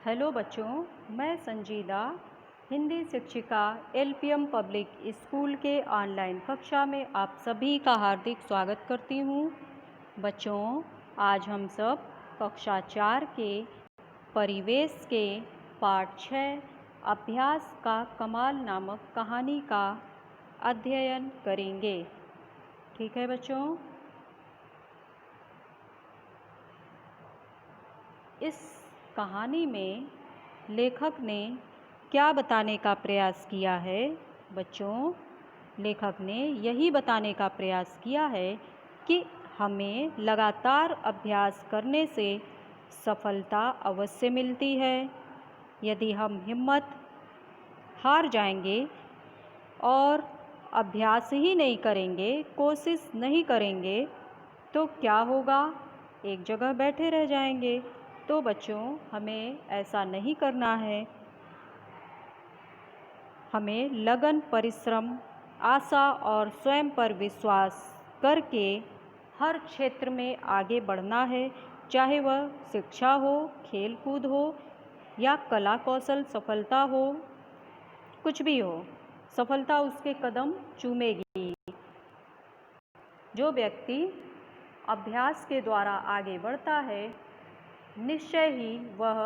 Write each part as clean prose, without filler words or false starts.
Hello बच्चों, मैं संजीदा हिंदी शिक्षिका एलपीएम पब्लिक स्कूल के ऑनलाइन कक्षा में आप सभी का हार्दिक स्वागत करती हूँ। बच्चों, आज हम सब कक्षा 4 के परिवेश के पाठ 6 अभ्यास का कमाल नामक कहानी का अध्ययन करेंगे। ठीक है बच्चों, इस कहानी में लेखक ने क्या बताने का प्रयास किया है? बच्चों, लेखक ने यही बताने का प्रयास किया है कि हमें लगातार अभ्यास करने से सफलता अवश्य मिलती है। यदि हम हिम्मत हार जाएंगे और अभ्यास ही नहीं करेंगे, कोशिश नहीं करेंगे, तो क्या होगा? एक जगह बैठे रह जाएंगे। तो बच्चों, हमें ऐसा नहीं करना है। हमें लगन, परिश्रम, आशा और स्वयं पर विश्वास करके हर क्षेत्र में आगे बढ़ना है, चाहे वह शिक्षा हो, खेल कूद हो या कला कौशल सफलता हो, कुछ भी हो, सफलता उसके कदम चूमेगी। जो व्यक्ति अभ्यास के द्वारा आगे बढ़ता है, निश्चय ही वह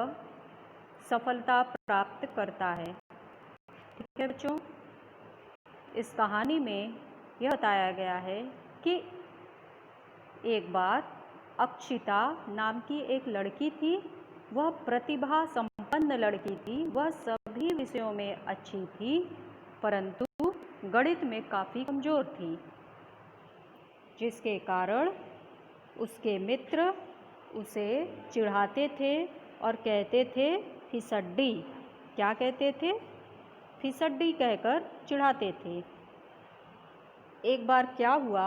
सफलता प्राप्त करता है। ठीक है बच्चों, इस कहानी में यह बताया गया है कि एक बार अक्षिता नाम की एक लड़की थी। वह प्रतिभा संपन्न लड़की थी। वह सभी विषयों में अच्छी थी, परंतु गणित में काफ़ी कमज़ोर थी, जिसके कारण उसके मित्र उसे चिढ़ाते थे और कहते थे फिसड्डी। क्या कहते थे? फिसड्डी कहकर चिढ़ाते थे। एक बार क्या हुआ,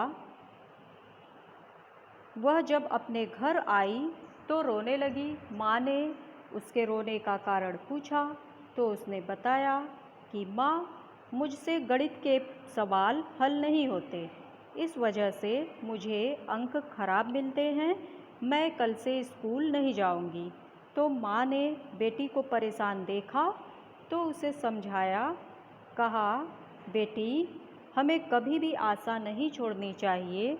वह जब अपने घर आई तो रोने लगी। माँ ने उसके रोने का कारण पूछा तो उसने बताया कि माँ, मुझसे गणित के सवाल हल नहीं होते, इस वजह से मुझे अंक खराब मिलते हैं, मैं कल से स्कूल नहीं जाऊंगी। तो माँ ने बेटी को परेशान देखा तो उसे समझाया, कहा, बेटी, हमें कभी भी आशा नहीं छोड़नी चाहिए,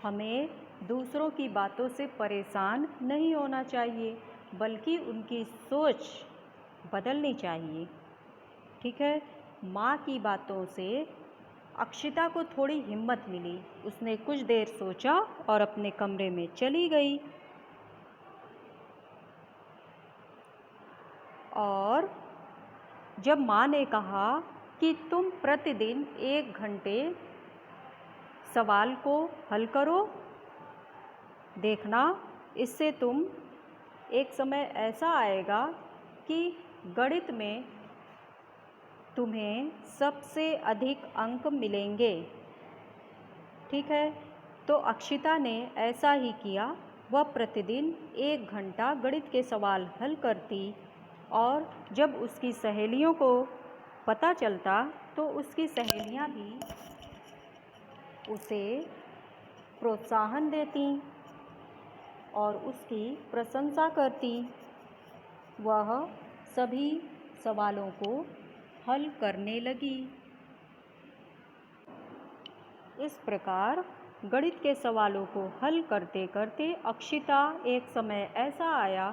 हमें दूसरों की बातों से परेशान नहीं होना चाहिए, बल्कि उनकी सोच बदलनी चाहिए। ठीक है। माँ की बातों से अक्षिता को थोड़ी हिम्मत मिली। उसने कुछ देर सोचा और अपने कमरे में चली गई। और जब माँ ने कहा कि तुम प्रतिदिन 1 घंटे सवाल को हल करो, देखना इससे तुम एक समय ऐसा आएगा कि गणित में तुम्हें सबसे अधिक अंक मिलेंगे। ठीक है। तो अक्षिता ने ऐसा ही किया। वह प्रतिदिन 1 घंटा गणित के सवाल हल करती और जब उसकी सहेलियों को पता चलता तो उसकी सहेलियां भी उसे प्रोत्साहन देती और उसकी प्रशंसा करती। वह सभी सवालों को हल करने लगी। इस प्रकार गणित के सवालों को हल करते करते अक्षिता एक समय ऐसा आया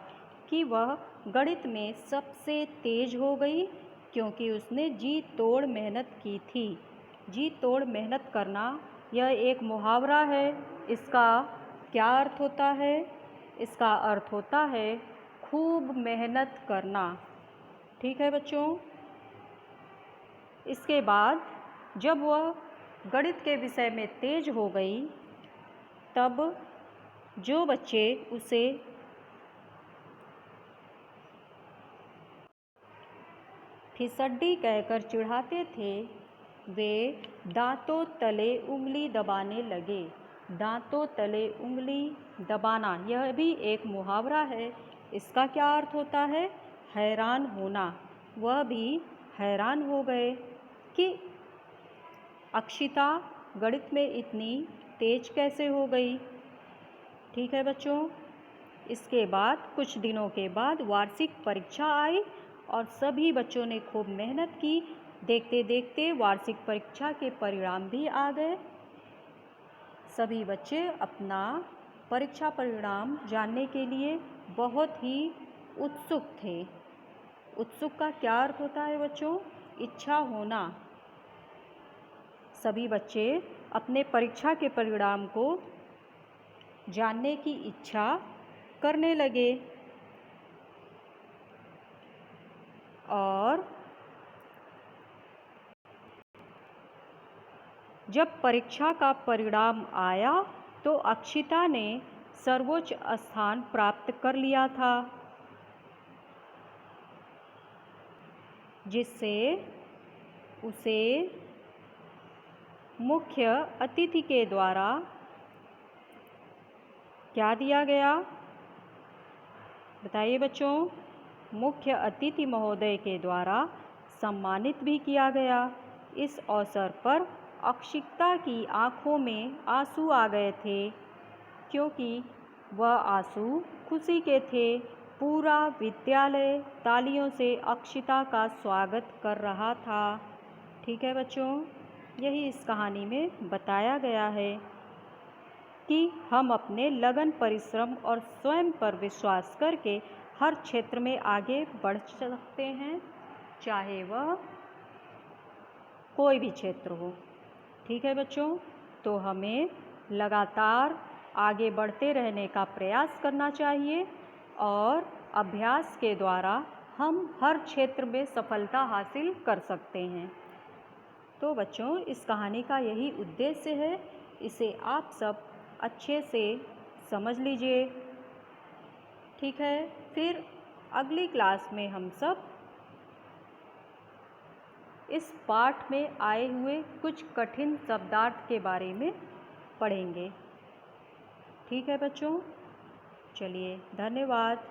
कि वह गणित में सबसे तेज हो गई, क्योंकि उसने जी तोड़ मेहनत की थी। जी तोड़ मेहनत करना यह एक मुहावरा है। इसका क्या अर्थ होता है? इसका अर्थ होता है खूब मेहनत करना। ठीक है बच्चों। इसके बाद जब वह गणित के विषय में तेज हो गई, तब जो बच्चे उसे फिसड्डी कहकर चिढ़ाते थे, वे दांतों तले उंगली दबाने लगे। दांतों तले उंगली दबाना यह भी एक मुहावरा है। इसका क्या अर्थ होता है? हैरान होना। वह भी हैरान हो गए कि अक्षिता गणित में इतनी तेज कैसे हो गई। ठीक है बच्चों। इसके बाद कुछ दिनों के बाद वार्षिक परीक्षा आई और सभी बच्चों ने खूब मेहनत की। देखते देखते वार्षिक परीक्षा के परिणाम भी आ गए। सभी बच्चे अपना परीक्षा परिणाम जानने के लिए बहुत ही उत्सुक थे। उत्सुक का क्या अर्थ होता है बच्चों? इच्छा होना। सभी बच्चे अपने परीक्षा के परिणाम को जानने की इच्छा करने लगे और जब परीक्षा का परिणाम आया तो अक्षिता ने सर्वोच्च स्थान प्राप्त कर लिया था, जिससे उसे मुख्य अतिथि के द्वारा क्या दिया गया? बताइए बच्चों। मुख्य अतिथि महोदय के द्वारा सम्मानित भी किया गया। इस अवसर पर अक्षिता की आंखों में आंसू आ गए थे, क्योंकि वह आंसू खुशी के थे। पूरा विद्यालय तालियों से अक्षिता का स्वागत कर रहा था। ठीक है बच्चों, यही इस कहानी में बताया गया है कि हम अपने लगन, परिश्रम और स्वयं पर विश्वास करके हर क्षेत्र में आगे बढ़ सकते हैं, चाहे वह कोई भी क्षेत्र हो। ठीक है बच्चों, तो हमें लगातार आगे बढ़ते रहने का प्रयास करना चाहिए और अभ्यास के द्वारा हम हर क्षेत्र में सफलता हासिल कर सकते हैं। तो बच्चों, इस कहानी का यही उद्देश्य है। इसे आप सब अच्छे से समझ लीजिए। ठीक है, फिर अगली क्लास में हम सब इस पाठ में आए हुए कुछ कठिन शब्दार्थ के बारे में पढ़ेंगे। ठीक है बच्चों, चलिए, धन्यवाद।